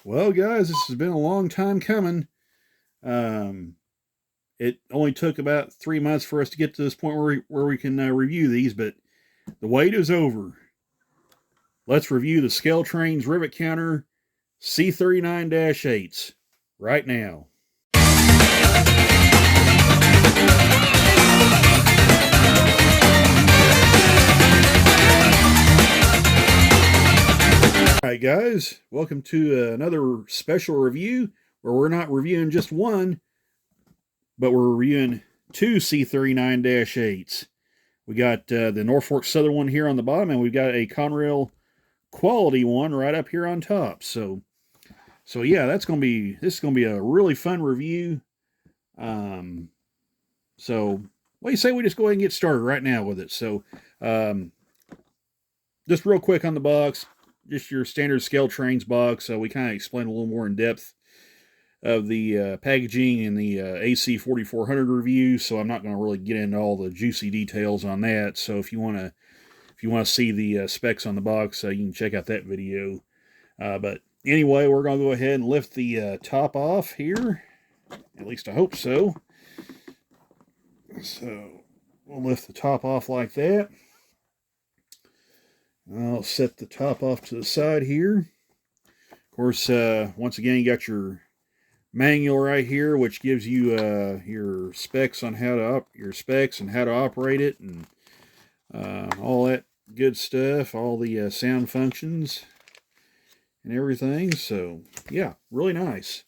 Well, guys, this has been a long time coming. Um, it only took about 3 months for us to get to this point where we can review these, but the wait is over. Let's review the Scaletrains Rivet Counter C39-8s right now. Alright guys, welcome to another special review where we're not reviewing just one, but we're reviewing two C39-8s. We got the Norfolk Southern one here on the bottom, and we've got a Conrail quality one right up here on top. So yeah, this is gonna be a really fun review. So what do you say we just go ahead and get started right now with it? So just real quick on the box, just your standard Scaletrains box. We kind of explain a little more in depth of the packaging and the AC 4400 review, so I'm not going to really get into all the juicy details on that. So if you want to see the specs on the box, you can check out that video. But anyway, we're going to go ahead and lift the top off here. At least I hope so. So we'll lift the top off like that. I'll set the top off to the side here. Of course, once again, you got your manual right here, which gives you your specs on how to operate it, and all that good stuff, all the sound functions and everything. So yeah, really nice.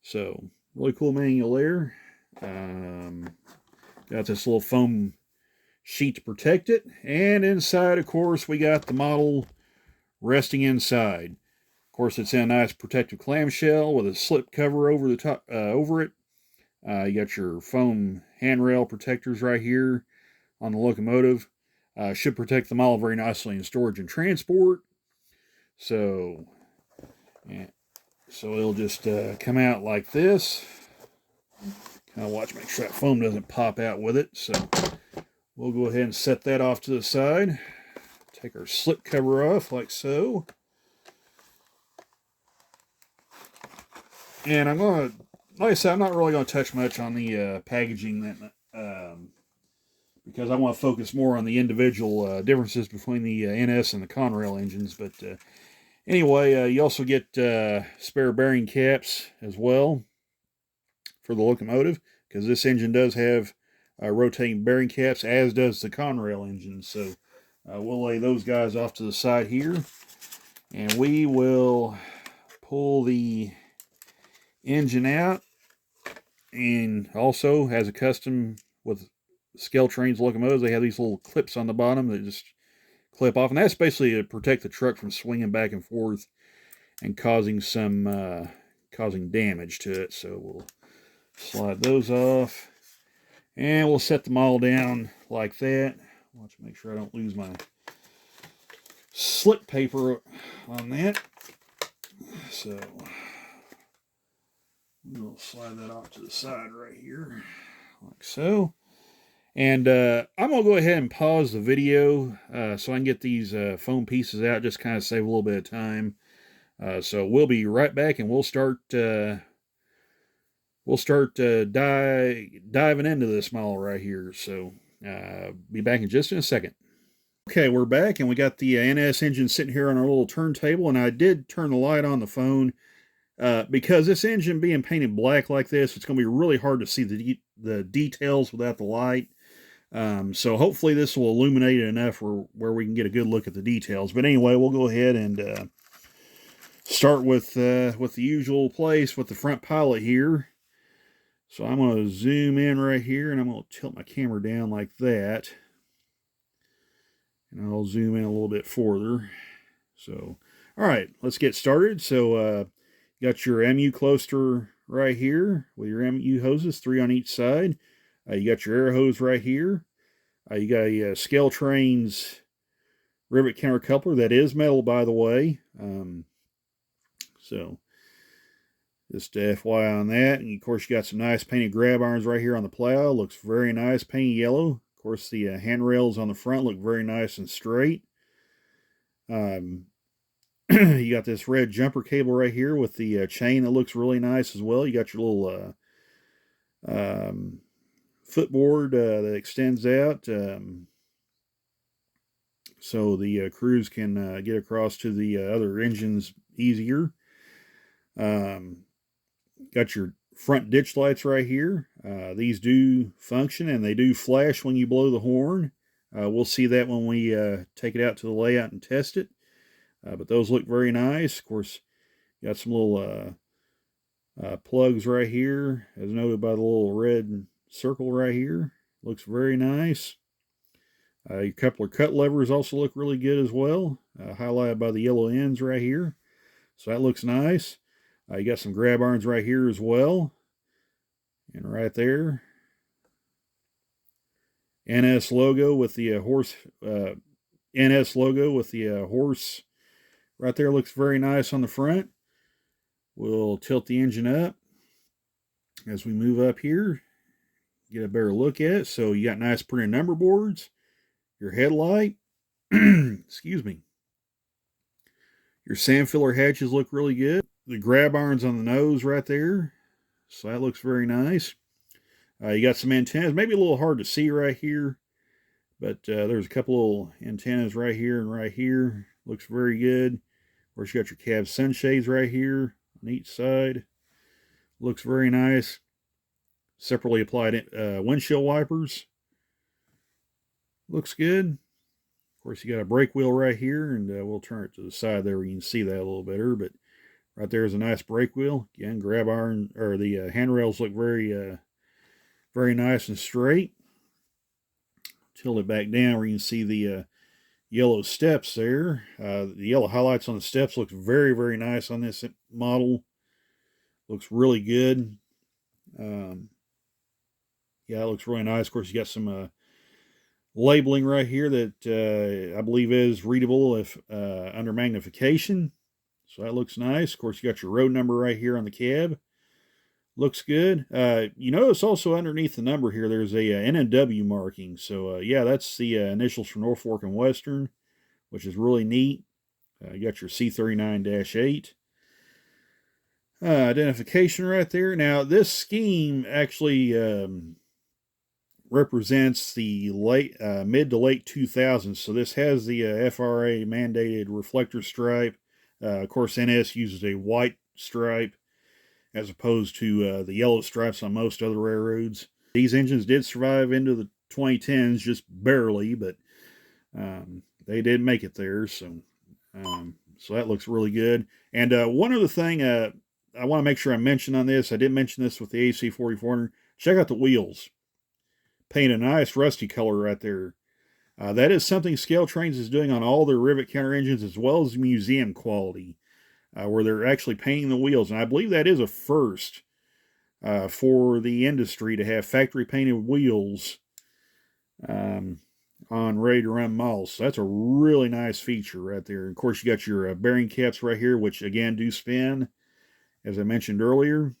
So really cool manual there. Got this little foam sheet to protect it, and inside, of course, we got the model resting inside. Of course, it's in a nice protective clamshell with a slip cover over the top over it. You got your foam handrail protectors right here on the locomotive. Should protect the model very nicely in storage and transport. So it'll just come out like this. Kind of watch, make sure that foam doesn't pop out with it. So we'll go ahead and set that off to the side. Take our slip cover off like so. And I'm going to, like I said, I'm not really going to touch much on the packaging because I want to focus more on the individual differences between the NS and the Conrail engines. But anyway, you also get spare bearing caps as well for the locomotive, because this engine does have rotating bearing caps, as does the Conrail engine. So we'll lay those guys off to the side here, and we will pull the engine out. And also, as a custom with Scaletrains locomotives, they have these little clips on the bottom that just clip off, and that's basically to protect the truck from swinging back and forth and causing damage to it. So we'll slide those off, and we'll set them all down like that. Watch, make sure I don't lose my slip paper on that. So we'll slide that off to the side right here, like so. And I'm going to go ahead and pause the video so I can get these foam pieces out, just kind of save a little bit of time. So we'll be right back, and we'll start diving into this model right here. So be back in just a second. Okay, we're back, and we got the NS engine sitting here on our little turntable, and I did turn the light on the phone because this engine being painted black like this, it's going to be really hard to see the details without the light. So hopefully this will illuminate it enough where we can get a good look at the details. But anyway, we'll go ahead and start with the usual place with the front pilot here. So I'm going to zoom in right here, and I'm going to tilt my camera down like that. And I'll zoom in a little bit further. So, all right, let's get started. So, you got your MU cluster right here with your MU hoses, 3 on each side. You got your air hose right here. You got a Scaletrains rivet counter coupler that is metal, by the way. So just FYI on that. And of course, you got some nice painted grab irons right here on the plow. Looks very nice, painted yellow. Of course, the handrails on the front look very nice and straight. You got this red jumper cable right here with the chain that looks really nice as well. You got your little footboard that extends out, so the crews can get across to the other engines easier. Got your front ditch lights right here. These do function and they do flash when you blow the horn. We'll see that when we take it out to the layout and test it. But those look very nice. Of course, got some little plugs right here, as noted by the little red circle right here. Looks very nice. Your coupler cut levers also look really good as well, highlighted by the yellow ends right here. So that looks nice. You got some grab irons right here as well. And right there, NS logo with the horse. NS logo with the horse right there looks very nice on the front. We'll tilt the engine up as we move up here. Get a better look at it. So you got nice printed number boards. Your headlight. Excuse me. Your sand filler hatches look really good. The grab irons on the nose right there. So that looks very nice. You got some antennas. Maybe a little hard to see right here, but there's a couple little antennas right here and right here. Looks very good. Of course, you got your cab sunshades right here on each side. Looks very nice. Separately applied windshield wipers. Looks good. Of course, you got a brake wheel right here, and we'll turn it to the side there where you can see that a little better. But right there is a nice brake wheel. Again, grab iron, or the handrails look very, very nice and straight. Tilt it back down where you can see the yellow steps there. The yellow highlights on the steps looks very, very nice on this model. Looks really good. Yeah, it looks really nice. Of course, you got some labeling right here that I believe is readable if under magnification. So that looks nice. Of course, you got your road number right here on the cab. Looks good. You notice also underneath the number here, there's a N&W marking. So yeah, that's the initials for Norfolk and Western, which is really neat. You got your C39-8. Identification right there. Now, this scheme actually represents the mid to late 2000s. So this has the FRA mandated reflector stripe. Of course, NS uses a white stripe as opposed to the yellow stripes on most other railroads. These engines did survive into the 2010s, just barely, but they did make it there. So that looks really good. And one other thing I want to make sure I mention on this, I did mention this with the AC 4400. Check out the wheels. Paint a nice rusty color right there. That is something Scaletrains is doing on all their Rivet counter engines, as well as museum quality, where they're actually painting the wheels. And I believe that is a first for the industry to have factory painted wheels on ready-to-run models. So that's a really nice feature right there. Of course, you got your bearing caps right here, which again do spin, as I mentioned earlier.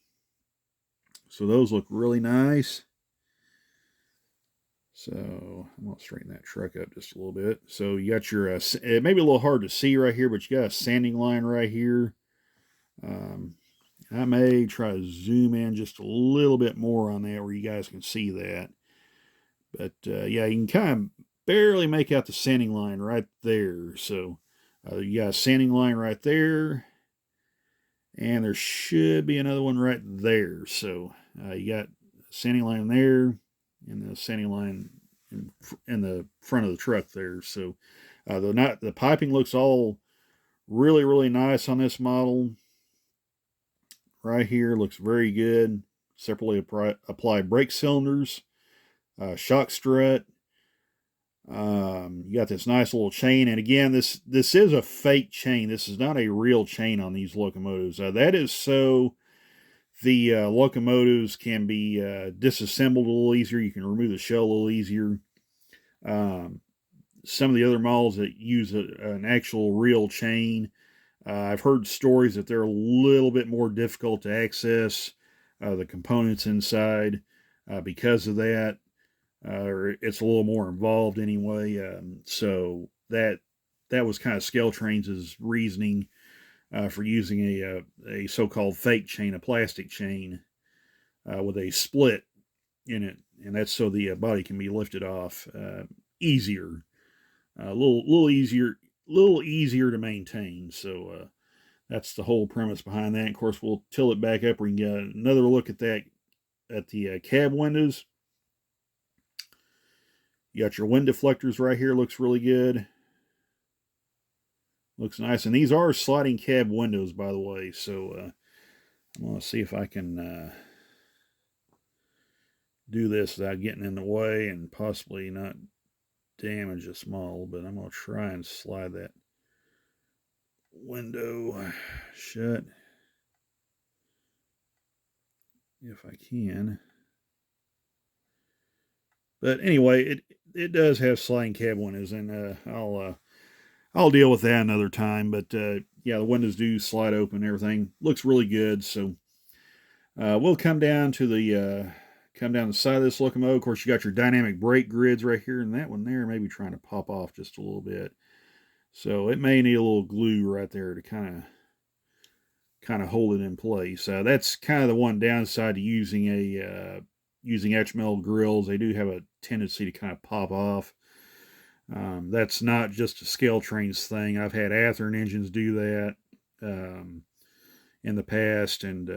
So those look really nice. So I'm going to straighten that truck up just a little bit. So you got your, it may be a little hard to see right here, but you got a sanding line right here. I may try to zoom in just a little bit more on that where you guys can see that. But yeah, you can kind of barely make out the sanding line right there. So you got a sanding line right there. And there should be another one right there. So you got a sanding line there. And the sanding line in the front of the truck there. So the piping looks all really, really nice on this model. Right here looks very good. Separately applied brake cylinders, shock strut. You got this nice little chain. And again, this is a fake chain. This is not a real chain on these locomotives. That is so the locomotives can be disassembled a little easier. You can remove the shell a little easier. Some of the other models that use an actual real chain, I've heard stories that they're a little bit more difficult to access the components inside because of that. Or it's a little more involved anyway. So that was kind of Scaletrains' reasoning for using a so-called fake chain, a plastic chain with a split in it, and that's so the body can be lifted off easier, a little easier to maintain. So that's the whole premise behind that. And of course, we'll tilt it back up. We can get another look at that at the cab windows. You got your wind deflectors right here. Looks really good. Looks nice. And these are sliding cab windows, by the way. So I'm going to see if I can do this without getting in the way and possibly not damage this model. But I'm going to try and slide that window shut if I can. But anyway, it does have sliding cab windows, and I'll deal with that another time. But yeah, the windows do slide open. Everything looks really good. So we'll come down to the side of this locomotive. Of course, you got your dynamic brake grids right here, and that one there may be trying to pop off just a little bit. So it may need a little glue right there to kind of hold it in place. That's kind of the one downside to using etch metal grills. They do have a tendency to kind of pop off. That's not just a Scaletrains thing. I've had Athearn engines do that in the past, and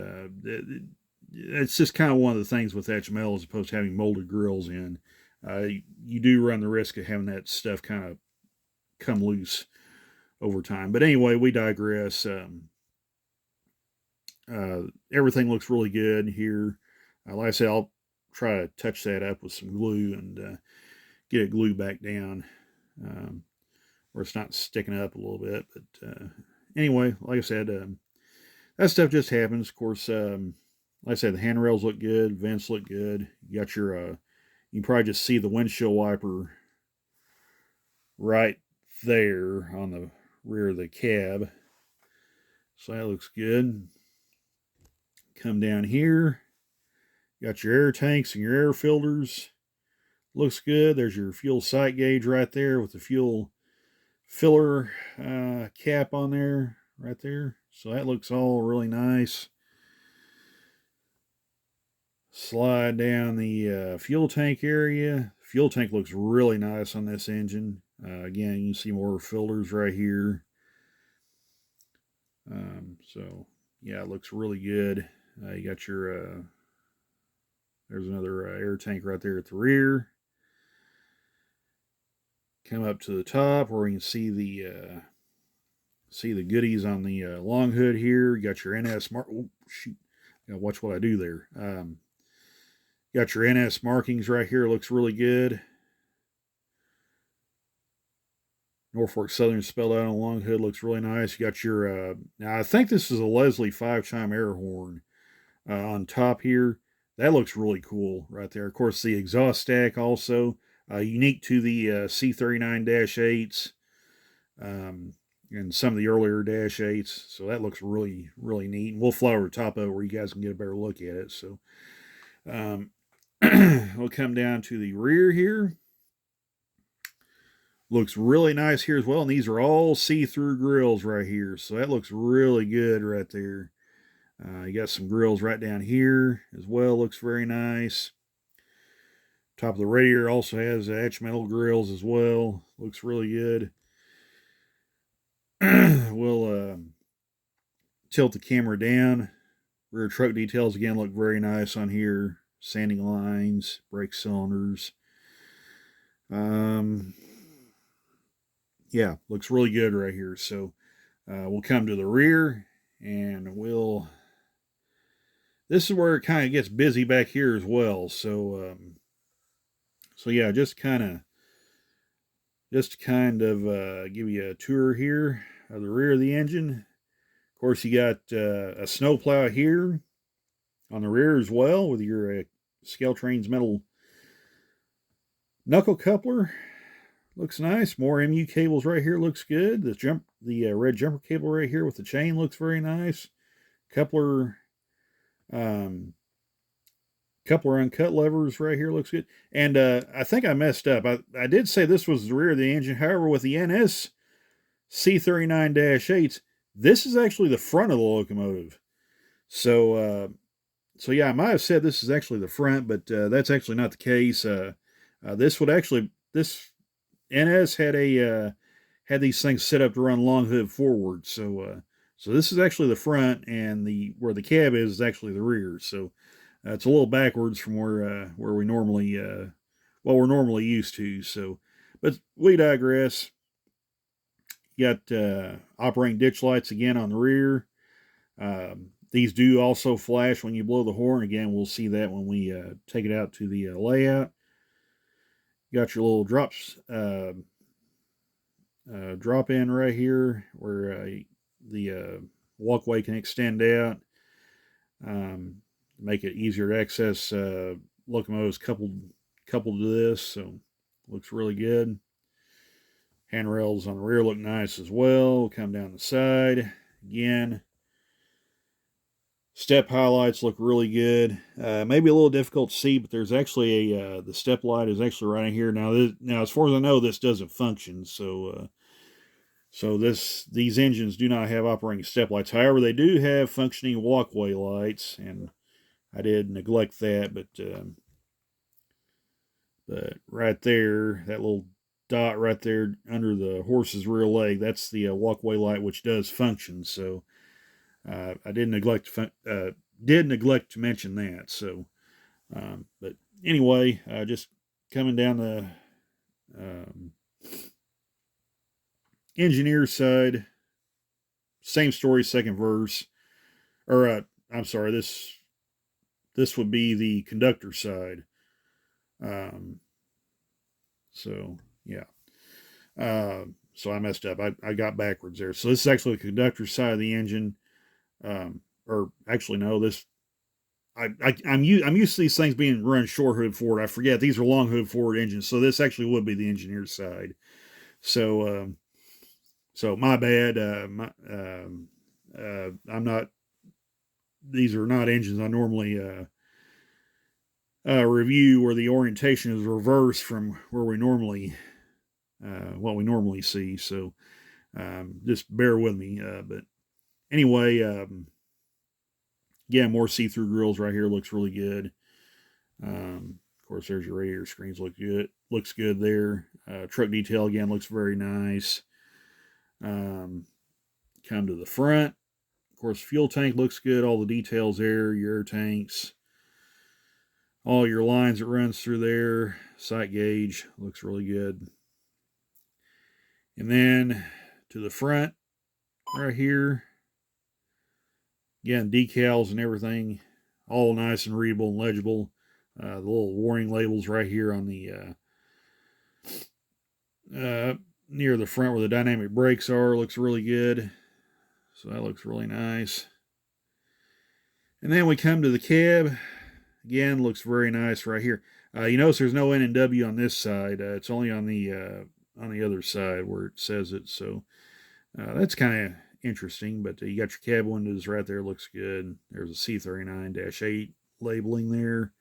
it's just kind of one of the things with etch metal as opposed to having molded grills in. You do run the risk of having that stuff kind of come loose over time. But anyway, we digress. Everything looks really good here. Like I said, I'll try to touch that up with some glue and get it glued back down where it's not sticking up a little bit. But anyway, like I said, that stuff just happens. Of course, like I said, the handrails look good, vents look good. You got your, you can probably just see the windshield wiper right there on the rear of the cab. So that looks good. Come down here. Got your air tanks and your air filters. Looks good. There's your fuel sight gauge right there with the fuel filler cap on there, right there. So that looks all really nice. Slide down the fuel tank area. Fuel tank looks really nice on this engine. Again, you can see more filters right here. So yeah, it looks really good. You got your there's another air tank right there at the rear. Come up to the top where you can see the goodies on the long hood here. You got your NS mark. Oh shoot! Gotta watch what I do there. Got your NS markings right here. Looks really good. Norfolk Southern spelled out on the long hood. Looks really nice. You got your now I think this is a Leslie 5-chime air horn on top here. That looks really cool right there. Of course, the exhaust stack also unique to the C39-8s and some of the earlier Dash 8s. So that looks really, really neat. And we'll fly over the top of it where you guys can get a better look at it. So we'll come down to the rear here. Looks really nice here as well. And these are all see-through grills right here. So that looks really good right there. You got some grills right down here as well. Looks very nice. Top of the radiator also has etch metal grills as well. Looks really good. We'll tilt the camera down. Rear truck details again look very nice on here. Sanding lines, brake cylinders. Yeah, looks really good right here. So we'll come to the rear and we'll... This is where it kind of gets busy back here as well. So, so yeah, just kind of give you a tour here of the rear of the engine. Of course, you got a snowplow here on the rear as well with your Scaletrains metal knuckle coupler. Looks nice. More MU cables right here. Looks good. The red jumper cable right here with the chain looks very nice. Coupler uncut levers right here looks good. And I think I messed up. I did say this was the rear of the engine. However, with the NS C39-8s, This is actually the front of the locomotive. So yeah, I might have said this is actually the front, but that's actually not the case. This NS had these things set up to run long hood forward. So this is actually the front, and the where the cab is actually the rear. So it's a little backwards from where we normally we're normally used to. So, but we digress. You got operating ditch lights again on the rear. These do also flash when you blow the horn. Again, we'll see that when we take it out to the layout. You got your little drop in right here where the walkway can extend out, make it easier to access locomotives coupled to this. So looks really good. Handrails on the rear look nice as well. Come down the side again. Step highlights look really good. Maybe a little difficult to see, but there's actually the step light is actually right in here. Now, as far as I know, this doesn't function. So these engines do not have operating step lights. However, they do have functioning walkway lights, and I did neglect that. But right there, that little dot right there under the horse's rear leg, that's the walkway light, which does function. So I did neglect to mention that. So, but anyway, just coming down the engineer side, same story, second verse, or I'm sorry, this would be the conductor side. So yeah. So I messed up. I got backwards there. So this is actually the conductor side of the engine. Or actually no, this I'm used to these things being run short hood forward. I forget these are long hood forward engines, so this actually would be the engineer's side. So so my bad. I'm not. These are not engines I normally review, where the orientation is reversed from where we normally what we normally see. So just bear with me. But anyway. Yeah, more see-through grills right here. Looks really good. Of course, there's your radiator screens. Looks good there. Truck detail again looks very nice. Come to the front. Of course, fuel tank looks good. All the details there. Your air tanks. All your lines that runs through there. Sight gauge looks really good. And then to the front right here. Again, decals and everything, all nice and readable and legible. The little warning labels right here on the near the front where the dynamic brakes are looks really good. So that looks really nice. And then we come to the cab. Again, looks very nice right here. You notice there's no N and W on this side. It's only on the other side where it says it. So that's kind of interesting, but you got your cab windows right there. Looks good. There's a C39-8 labeling there.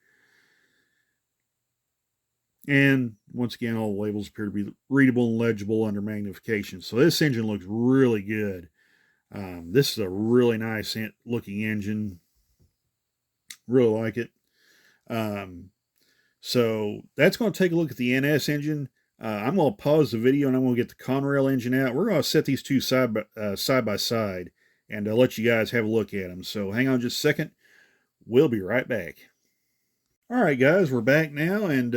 And once again, all the labels appear to be readable and legible under magnification. So this engine looks really good. This is a really nice looking engine. Really like it. So that's going to take a look at the NS engine. I'm going to pause the video and I'm going to get the Conrail engine out. We're going to set these two side by side and let you guys have a look at them. So hang on just a second. We'll be right back. All right, guys, we're back now, and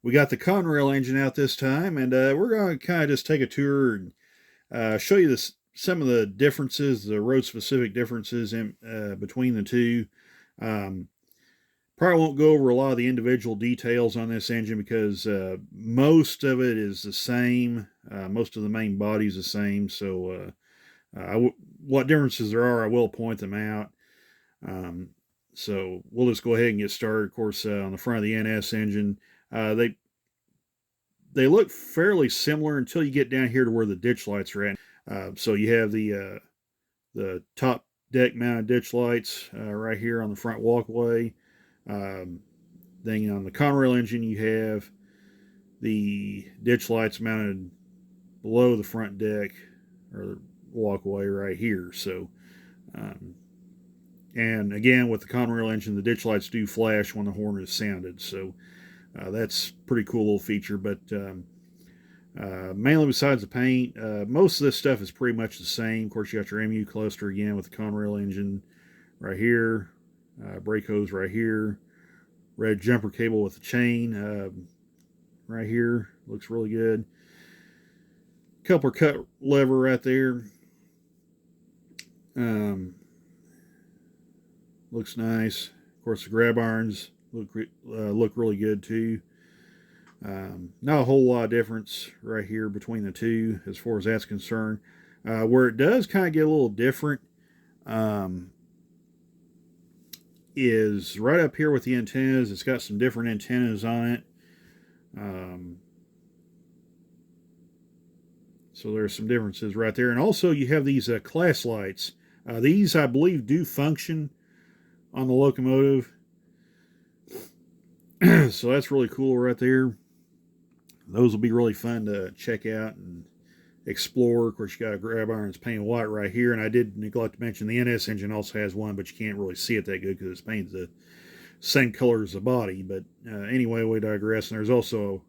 we got the Conrail engine out this time, and we're going to kind of just take a tour and show you some of the differences, the road-specific differences between the two. Probably won't go over a lot of the individual details on this engine because most of it is the same. Most of the main body is the same. So what differences there are, I will point them out. So we'll just go ahead and get started. Of course, on the front of the NS engine, they look fairly similar until you get down here to where the ditch lights are at. So you have the top deck mounted ditch lights right here on the front walkway. Then on the Conrail engine, you have the ditch lights mounted below the front deck, or walkway right here. So, and again, with the Conrail engine, the ditch lights do flash when the horn is sounded. So that's pretty cool little feature. But mainly besides the paint, most of this stuff is pretty much the same. Of course, you got your MU cluster again with the Conrail engine right here, brake hose right here, red jumper cable with the chain right here. Looks really good. Coupler cut lever right there. Looks nice. Of course, the grab irons look really good too. Not a whole lot of difference right here between the two as far as that's concerned. Where it does kind of get a little different is right up here with the antennas. It's got some different antennas on it. So there's some differences right there. And also you have these class lights. These, I believe, do function on the locomotive. So that's really cool right there. Those will be really fun to check out and explore. Of course, you got a grab irons painted white right here. And I did neglect to mention the NS engine also has one, but you can't really see it that good because it's painted the same color as the body. But anyway, we digress. And there's also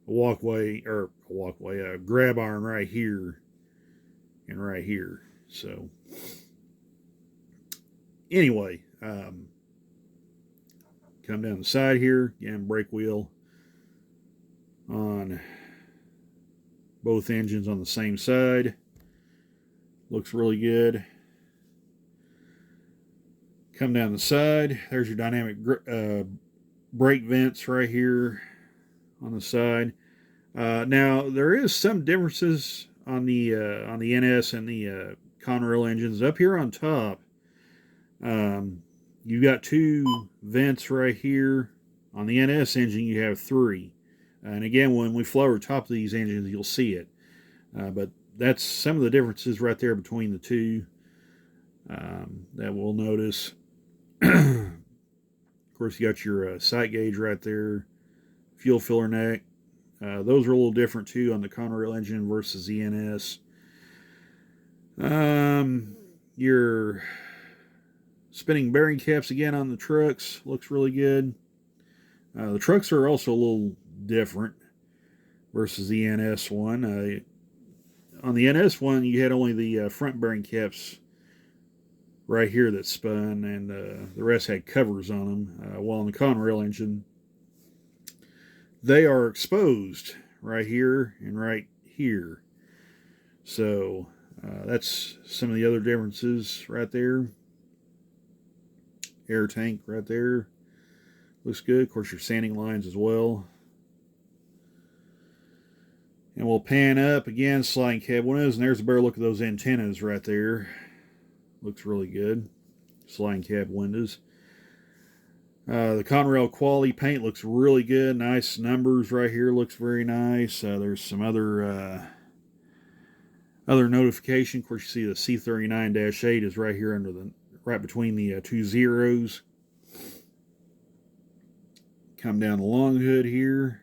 a grab iron right here and right here. So anyway, come down the side here, again, brake wheel on both engines on the same side. Looks really good. Come down the side, there's your dynamic brake vents right here on the side. Now there is some differences on the NS and the Conrail engines. Up here on top, you've got two vents right here. On the NS engine, you have three. And again, when we fly over top of these engines, you'll see it. But that's some of the differences right there between the two that we'll notice. Of course, you got your sight gauge right there, fuel filler neck. Those are a little different too on the Conrail engine versus the NS. Your spinning bearing caps again on the trucks looks really good. The trucks are also a little different versus the NS one. On the NS one, you had only the front bearing caps right here that spun, and the rest had covers on them. While on the Conrail engine, they are exposed right here and right here. So that's some of the other differences right there. Air tank right there. Looks good. Of course, your sanding lines as well. And we'll pan up again, sliding cab windows, and there's a better look at those antennas right there. Looks really good. Sliding cab windows. The Conrail quality paint looks really good. Nice numbers right here. Looks very nice. There's some other notification. Of course, you see the C39-8 is right here right between the two zeros. Come down the long hood here.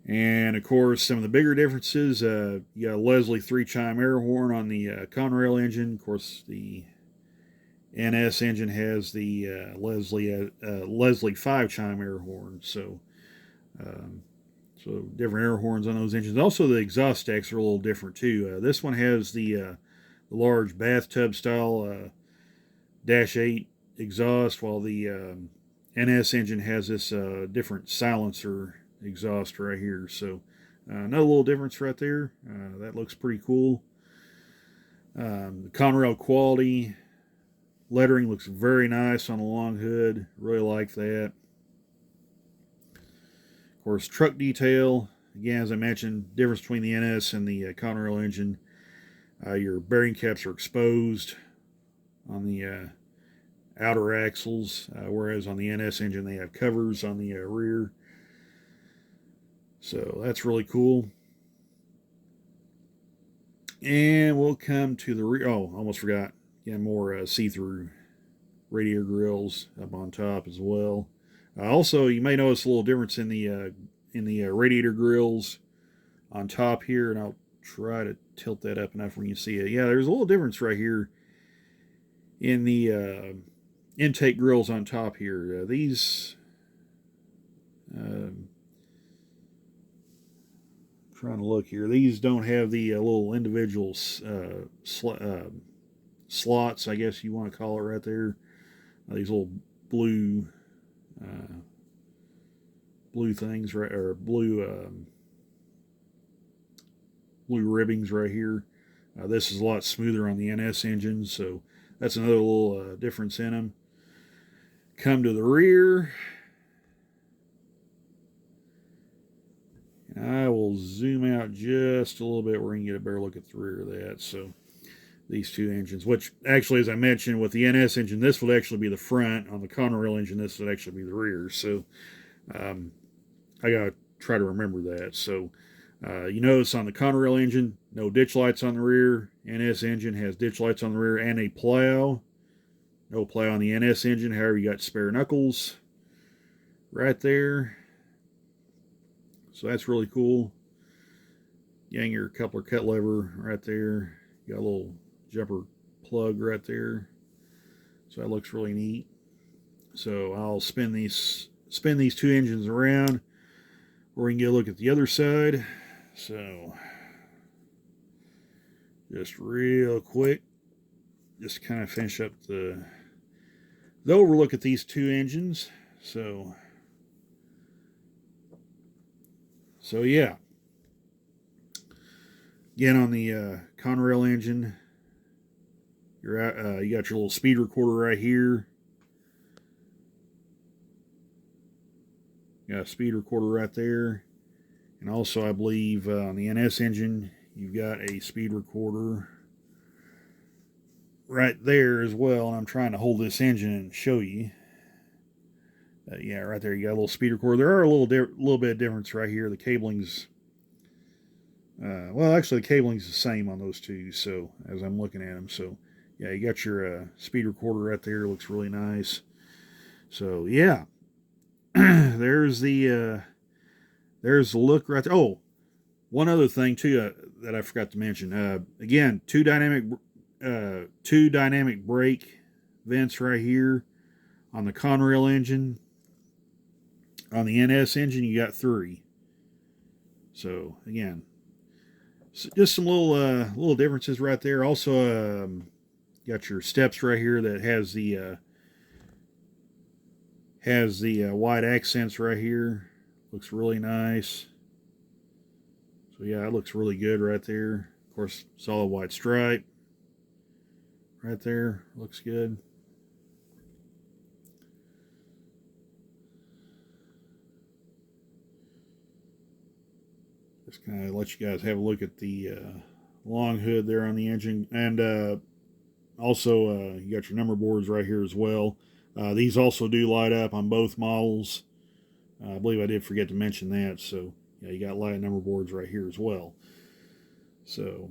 And of course, some of the bigger differences, you got a Leslie 3-chime air horn on the Conrail engine. Of course, the NS engine has the Leslie 5-chime air horn. So different air horns on those engines. Also, the exhaust stacks are a little different too. This one has the large bathtub style -8 exhaust, while the NS engine has this different silencer exhaust right here. So another little difference right there. That looks pretty cool. The Conrail quality lettering looks very nice on the long hood. Really like that. Of course, truck detail. Again, as I mentioned, difference between the NS and the Conrail engine. Your bearing caps are exposed on the outer axles, whereas on the NS engine they have covers on the rear. So that's really cool. And we'll come to the rear. Oh, almost forgot. Again, more see-through radiator grills up on top as well. Also, you may notice a little difference in the radiator grills on top here, and I'll try to tilt that up enough where you can see it. Yeah, there's a little difference right here in the intake grills on top here. These, trying to look here, these don't have the little individual slots, I guess you want to call it, right there. These little blue things, right, or blue ribbings right here. This is a lot smoother on the NS engine, so that's another little difference in them. Come to the rear. And I will zoom out just a little bit where you can get a better look at the rear of that. So these two engines, which actually, as I mentioned, with the NS engine, this would actually be the front. On the Conrail engine, this would actually be the rear. So I got to try to remember that. So you notice on the Conrail engine, no ditch lights on the rear. NS engine has ditch lights on the rear and a plow. No plow on the NS engine. However, you got spare knuckles right there. So that's really cool. Gang your coupler cut lever right there. You got a little jumper plug right there. So that looks really neat. So I'll spin these two engines around where we can get a look at the other side. So just real quick, just kind of finish up the overlook at these two engines. So yeah. Again, on the Conrail engine, you got your little speed recorder right here. You got a speed recorder right there. And also, I believe on the NS engine, you've got a speed recorder right there as well. And I'm trying to hold this engine and show you. Yeah, right there, you got a little speed recorder. There are a little bit of difference right here. The cabling's, well, actually, the cabling's the same on those two. So as I'm looking at them, so yeah, you got your speed recorder right there. It looks really nice. So yeah, there's the look right there. Oh, one other thing too that I forgot to mention. Again, two dynamic brake vents right here on the Conrail engine. On the NS engine, you got 3. So again, just some little differences right there. Also, got your steps right here that has the white accents right here. Looks really nice. So yeah, it looks really good right there. Of course, solid white stripe right there. Looks good. Just kind of let you guys have a look at the long hood there on the engine. And also, you got your number boards right here as well. These also do light up on both models. I believe I did forget to mention that. So, yeah, you got light number boards right here as well. So,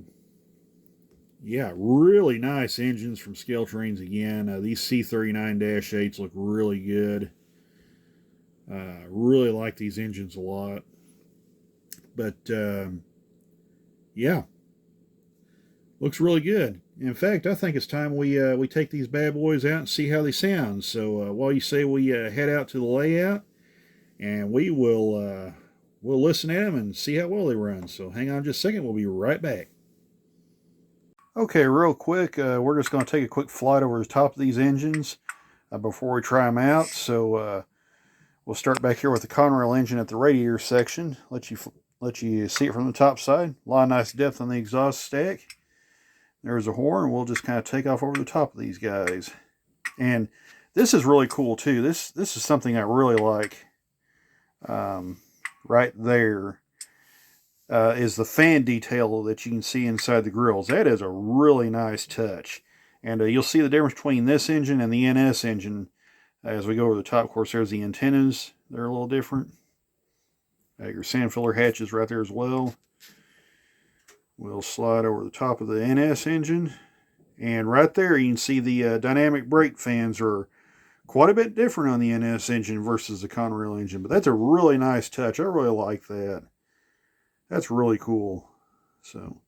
yeah, really nice engines from Scaletrains again. These C39-8s look really good. Really like these engines a lot. But, yeah, looks really good. In fact, I think it's time we take these bad boys out and see how they sound. So while you say we head out to the layout, and we'll listen at them and see how well they run. So hang on just a second. We'll be right back. Okay, real quick, we're just going to take a quick flight over the top of these engines before we try them out. So we'll start back here with the Conrail engine at the radiator section. Let you see it from the top side. A lot of nice depth on the exhaust stack. There's a horn. We'll just kind of take off over the top of these guys. And this is really cool too. This is something I really like. Right there is the fan detail that you can see inside the grills. That is a really nice touch. And you'll see the difference between this engine and the NS engine as we go over the top. Of course, there's the antennas. They're a little different. Your sand filler hatches right there as well. We'll slide over the top of the NS engine. And right there you can see the dynamic brake fans are quite a bit different on the NS engine versus the Conrail engine. But that's a really nice touch. I really like that. That's really cool. So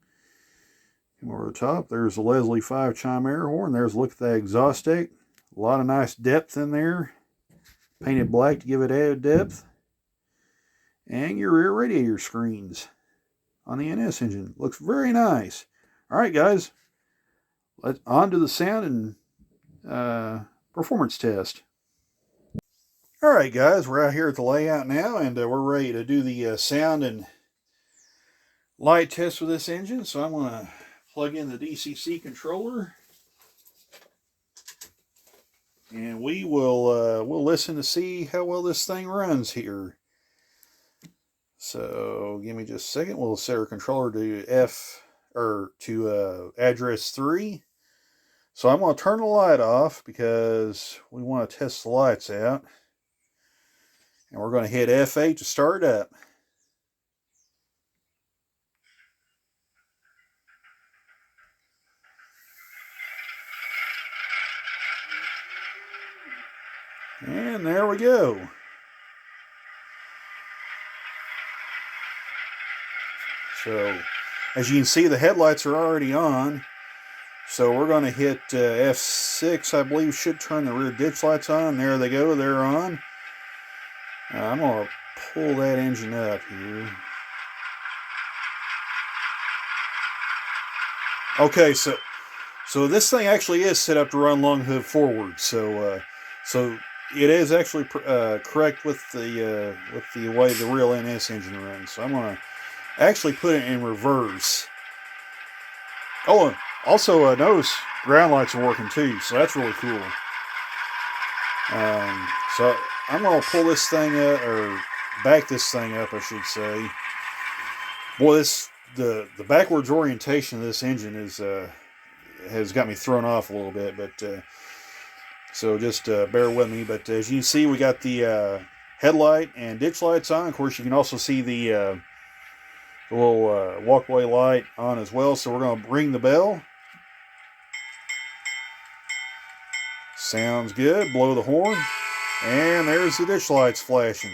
Come over the top, there's the Leslie 5 chime air horn. There's a look at that exhaust deck. A lot of nice depth in there. Painted black to give it added depth. And your rear radiator screens on the NS engine. Looks very nice. Alright guys, on to the sound and performance test. Alright guys, we're out here at the layout now, and we're ready to do the sound and light test with this engine. So I'm going to plug in the DCC controller, and we will we'll listen to see how well this thing runs here. So give me just a second. We'll set our controller to address 3. So I'm going to turn the light off because we want to test the lights out. And we're going to hit F8 to start up. And there we go. So, as you can see, the headlights are already on. So we're going to hit F6, I believe, should turn the rear ditch lights on. There they go, they're on. I'm going to pull that engine up here. Okay, so this thing actually is set up to run long hood forward. So it is actually correct with the way the real NS engine runs. So I'm going to actually put it in reverse. Oh, also notice ground lights are working too, so that's really cool. So I'm going to pull this thing up, or back this thing up, I should say. Boy, the backwards orientation of this engine has got me thrown off a little bit, but so just bear with me. But as you can see, we got the headlight and ditch lights on. Of course, you can also see the little walkway light on as well. So we're going to ring the bell. Sounds good. Blow the horn. And there's the ditch lights flashing.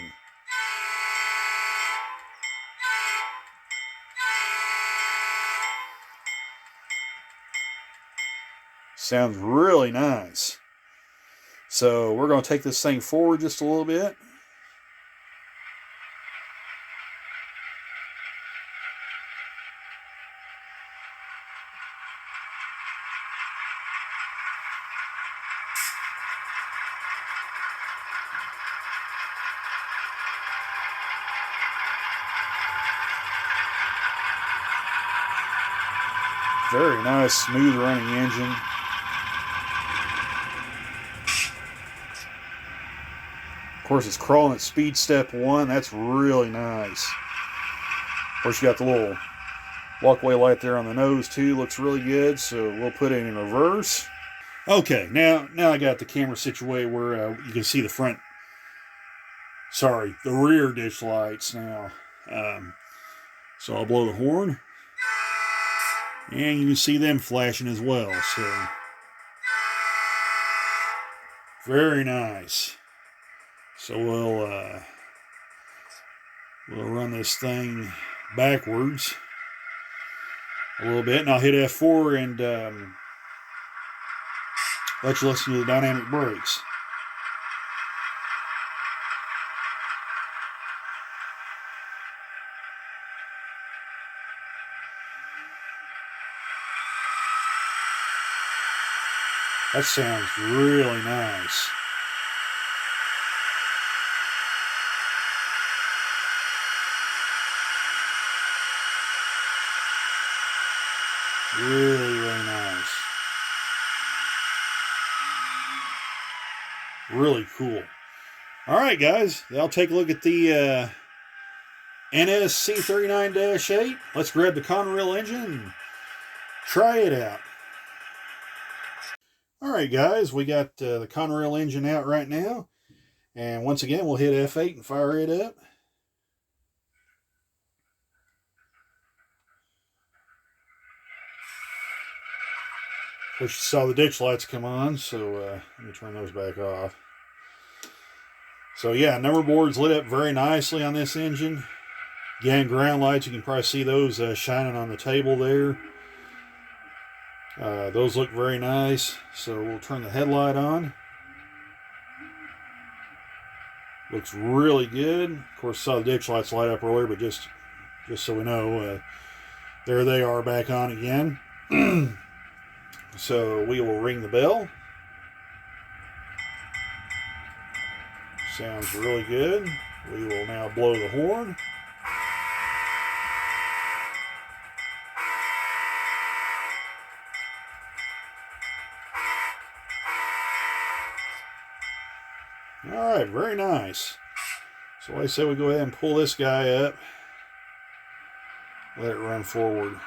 Sounds really nice. So we're going to take this thing forward just a little bit. Very nice, smooth running engine. Of course, it's crawling at speed step 1. That's really nice. Of course, you got the little walkway light there on the nose too. Looks really good. So we'll put it in reverse. Okay, now I got the camera situated where you can see the front. Sorry, the rear ditch lights now. So I'll blow the horn. And you can see them flashing as well. So very nice. So we'll run this thing backwards a little bit, and I'll hit F4 and let you listen to the dynamic brakes. That sounds really nice. Really, really nice. Really cool. All right, guys. I'll take a look at the NS C39-8. Let's grab the Conrail engine and try it out. All right, guys. We got the Conrail engine out right now. And once again, we'll hit F8 and fire it up. Of course, you saw the ditch lights come on, so let me turn those back off. So yeah, number boards lit up very nicely on this engine. Again, ground lights, you can probably see those shining on the table there. Those look very nice. So we'll turn the headlight on. Looks really good. Of course, saw the ditch lights light up earlier, but just so we know, there they are back on again. So we will ring the bell. Sounds really good. We will now blow the horn. All right, very nice. So like I said, we go ahead and pull this guy up. Let it run forward.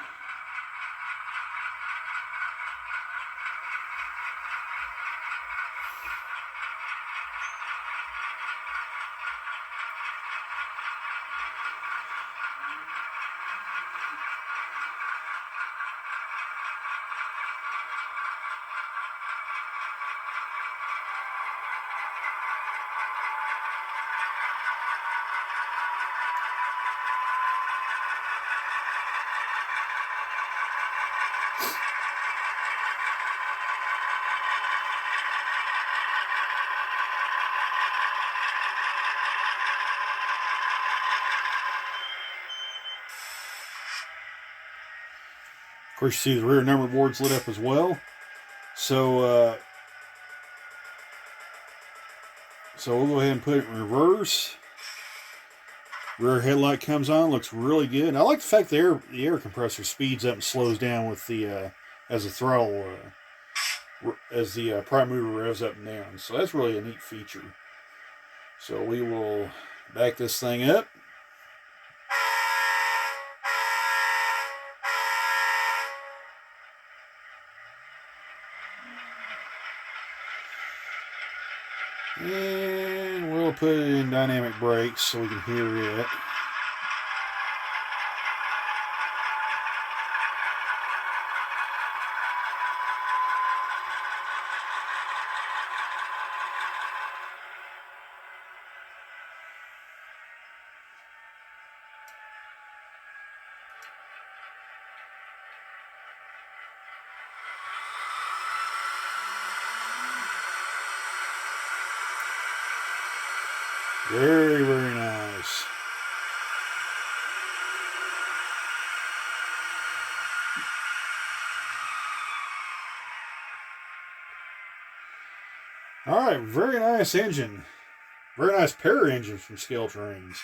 Of course, you see the rear number boards lit up as well. So we'll go ahead and put it in reverse. Rear headlight comes on, looks really good. And I like the fact the air compressor speeds up and slows down with the as the throttle as the prime mover revs up and down. So that's really a neat feature. So we will back this thing up. And we'll put it in dynamic brakes so we can hear it. Very, very nice. All right, very nice engine. Very nice pair of engines from Scaletrains.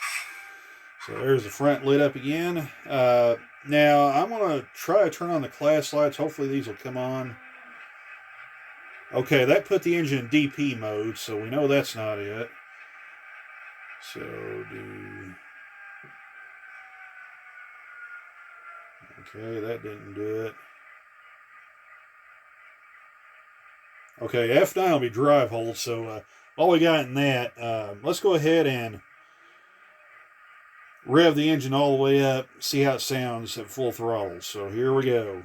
So there's the front lit up again. Now I'm going to try to turn on the class lights. Hopefully these will come on. Okay, that put the engine in DP mode, so we know that's not it. So okay, that didn't do it. Okay, F9 will be drive hold, so all we got in that, let's go ahead and rev the engine all the way up, see how it sounds at full throttle. So here we go.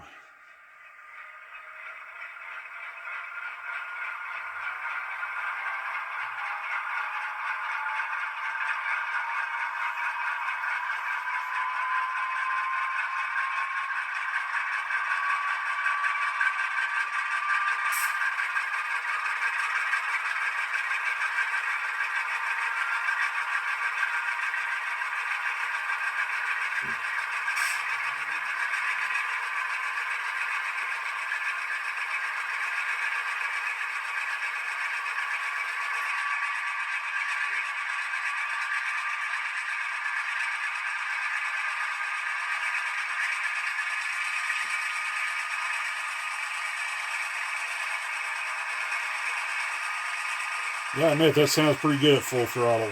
Yeah, I admit that sounds pretty good at full throttle.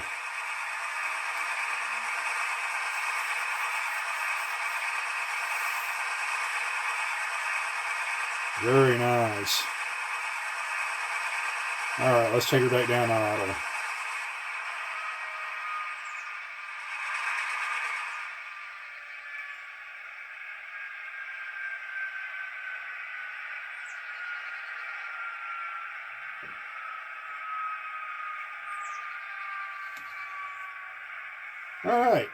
Very nice. All right, let's take her back down on auto. All right.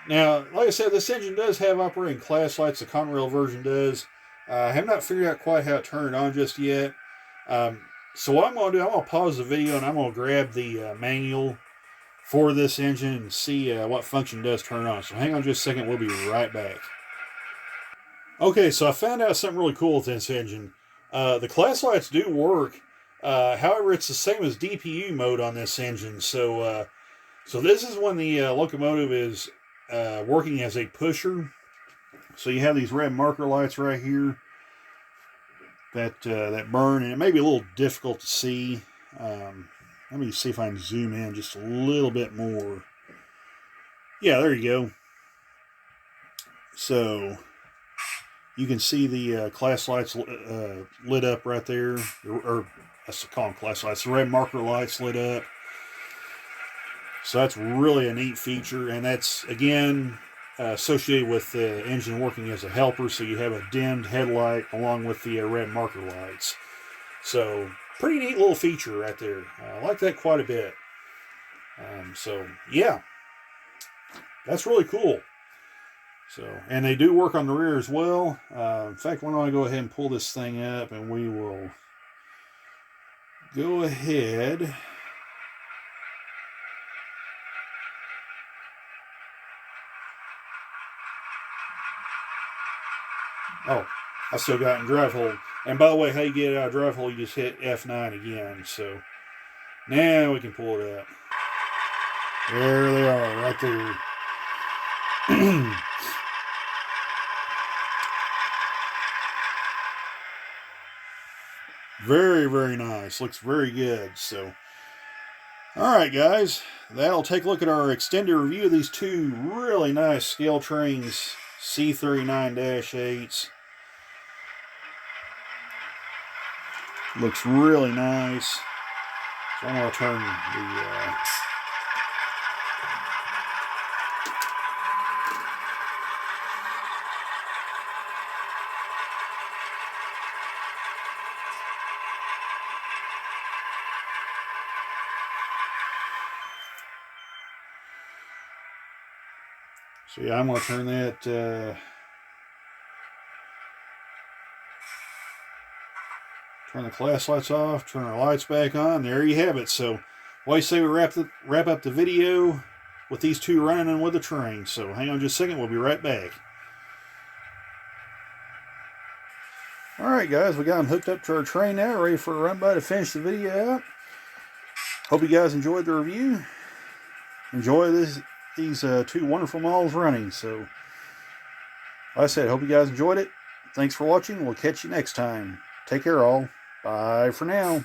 Now, like I said, this engine does have operating class lights. The Conrail version does. I have not figured out quite how to turn it on just yet. So what I'm going to do, I'm going to pause the video and I'm going to grab the manual for this engine and see what function does turn on. So hang on just a second, we'll be right back. Okay, so I found out something really cool with this engine. The class lights do work. However, it's the same as DPU mode on this engine. So this is when the locomotive is working as a pusher. So you have these red marker lights right here that burn, and it may be a little difficult to see. Let me see if I can zoom in just a little bit more. Yeah, there you go. So you can see the class lights lit up right there, or I call them class lights. The red marker lights lit up. So that's really a neat feature, and that's, again, associated with the engine working as a helper, so you have a dimmed headlight along with the red marker lights. So pretty neat little feature right there. I like that quite a bit. So yeah, that's really cool. So, and they do work on the rear as well. In fact, why don't I go ahead and pull this thing up, and we will go ahead. Oh, I still got it in drive hold. And by the way, how you get it out of drive hold, you just hit F9 again. So now we can pull it up. There they are, right there. Very, very nice. Looks very good. So, all right, guys. That'll take a look at our extended review of these two really nice Scaletrains C39-8s. Looks really nice. So I'm going to turn the... So yeah, I'm going to turn that turn the class lights off, turn our lights back on. There you have it. So why do you say we wrap up the video with these two running with the train? So hang on just a second, we'll be right back. Alright guys, we got them hooked up to our train now, ready for a run by to finish the video out. Hope you guys enjoyed the review. Enjoy these two wonderful models running. So, like I said, hope you guys enjoyed it. Thanks for watching. We'll catch you next time. Take care, all. Bye for now.